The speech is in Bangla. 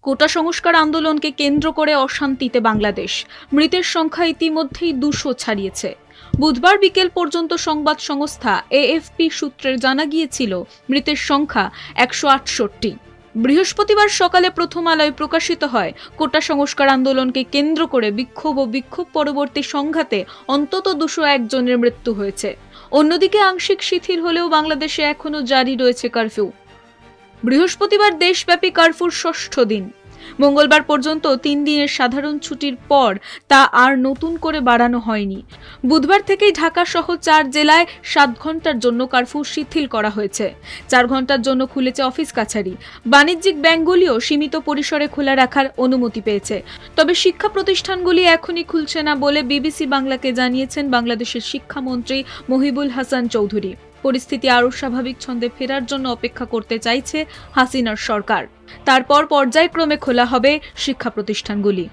কোটা সংস্কার আন্দোলনকে কেন্দ্র করে অশান্তিতে বাংলাদেশ। মৃতের সংখ্যা ইতিমধ্যেই 200 ছাড়িয়েছে। বুধবার বিকেল পর্যন্ত সংবাদ সংস্থা এএফপি সূত্রে জানা গিয়েছিল মৃতের সংখ্যা 168। বৃহস্পতিবার সকালে প্রথম আলোয় প্রকাশিত হয় কোটা সংস্কার আন্দোলনকে কেন্দ্র করে বিক্ষোভ ও বিক্ষোভ পরবর্তী সংঘাতে অন্তত 201 জনের মৃত্যু হয়েছে। অন্যদিকে আংশিক শিথিল হলেও বাংলাদেশে এখনো জারি রয়েছে কারফিউ। বৃহস্পতিবার দেশব্যাপী কারফিউর ষষ্ঠ দিন। মঙ্গলবার পর্যন্ত 3 দিনের সাধারণ ছুটির পর তা আর নতুন করে বাড়ানো হয়নি। বুধবার থেকেই ঢাকা সহ 4 জেলায় 7 ঘন্টার জন্য কারফিউ শিথিল করা হয়েছে। 4 ঘন্টার জন্য খুলেছে অফিস কাছারি। বাণিজ্যিক ব্যাংকগুলিও সীমিত পরিসরে খোলা রাখার অনুমতি পেয়েছে। তবে শিক্ষা প্রতিষ্ঠানগুলি এখনই খুলছে না বলে বিবিসি বাংলাকে জানিয়েছেন বাংলাদেশের শিক্ষামন্ত্রী মহিবুল হাসান চৌধুরী। পরিস্থিতি আরও স্বাভাবিক ছন্দে ফেরার জন্য অপেক্ষা করতে চাইছে হাসিনার সরকার। তারপর পর্যায়ক্রমে খোলা হবে শিক্ষা প্রতিষ্ঠানগুলি।